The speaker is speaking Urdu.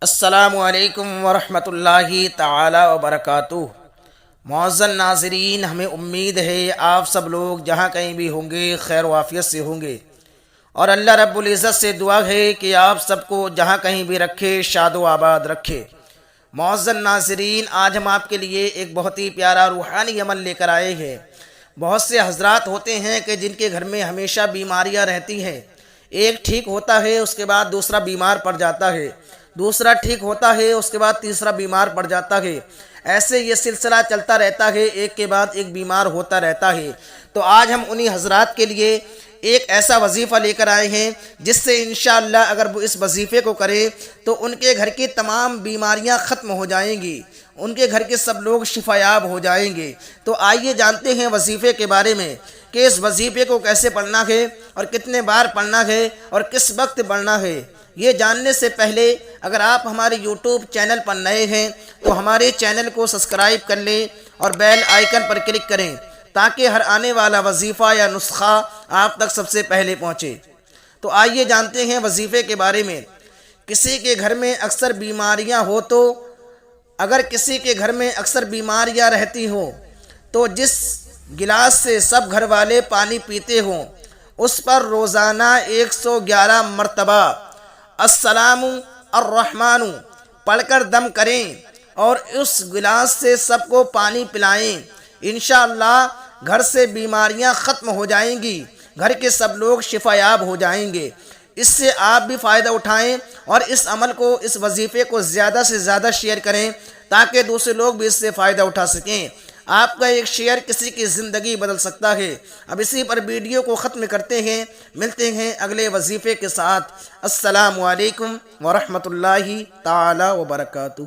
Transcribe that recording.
السلام علیکم ورحمۃ اللہ تعالی وبرکاتہ۔ معزز ناظرین، ہمیں امید ہے آپ سب لوگ جہاں کہیں بھی ہوں گے خیر و عافیت سے ہوں گے، اور اللہ رب العزت سے دعا ہے کہ آپ سب کو جہاں کہیں بھی رکھے، شاد و آباد رکھے۔ معزز ناظرین، آج ہم آپ کے لیے ایک بہت ہی پیارا روحانی عمل لے کر آئے ہیں۔ بہت سے حضرات ہوتے ہیں کہ جن کے گھر میں ہمیشہ بیماریاں رہتی ہیں، ایک ٹھیک ہوتا ہے اس کے بعد دوسرا بیمار پڑ جاتا ہے، دوسرا ٹھیک ہوتا ہے اس کے بعد تیسرا بیمار پڑ جاتا ہے، ایسے یہ سلسلہ چلتا رہتا ہے، ایک کے بعد ایک بیمار ہوتا رہتا ہے۔ تو آج ہم انہی حضرات کے لیے ایک ایسا وظیفہ لے کر آئے ہیں جس سے انشاءاللہ اگر وہ اس وظیفے کو کرے تو ان کے گھر کی تمام بیماریاں ختم ہو جائیں گی، ان کے گھر کے سب لوگ شفا یاب ہو جائیں گے۔ تو آئیے جانتے ہیں وظیفے کے بارے میں کہ اس وظیفے کو کیسے پڑھنا ہے اور کتنے بار پڑھنا ہے اور کس وقت پڑھنا ہے۔ یہ جاننے سے پہلے اگر آپ ہمارے یوٹیوب چینل پر نئے ہیں تو ہمارے چینل کو سبسکرائب کر لیں اور بیل آئیکن پر کلک کریں تاکہ ہر آنے والا وظیفہ یا نسخہ آپ تک سب سے پہلے پہنچے۔ تو آئیے جانتے ہیں وظیفے کے بارے میں۔ کسی کے گھر میں اکثر بیماریاں ہو تو اگر کسی کے گھر میں اکثر بیماریاں رہتی ہوں تو جس گلاس سے سب گھر والے پانی پیتے ہوں اس پر روزانہ 111 مرتبہ السلام الرحمن پڑھ کر دم کریں اور اس گلاس سے سب کو پانی پلائیں، انشاءاللہ گھر سے بیماریاں ختم ہو جائیں گی، گھر کے سب لوگ شفا یاب ہو جائیں گے۔ اس سے آپ بھی فائدہ اٹھائیں اور اس عمل کو، اس وظیفے کو زیادہ سے زیادہ شیئر کریں تاکہ دوسرے لوگ بھی اس سے فائدہ اٹھا سکیں۔ آپ کا ایک شیئر کسی کی زندگی بدل سکتا ہے۔ اب اسی پر ویڈیو کو ختم کرتے ہیں، ملتے ہیں اگلے وظیفے کے ساتھ۔ السلام علیکم ورحمۃ اللہ تعالی وبرکاتہ۔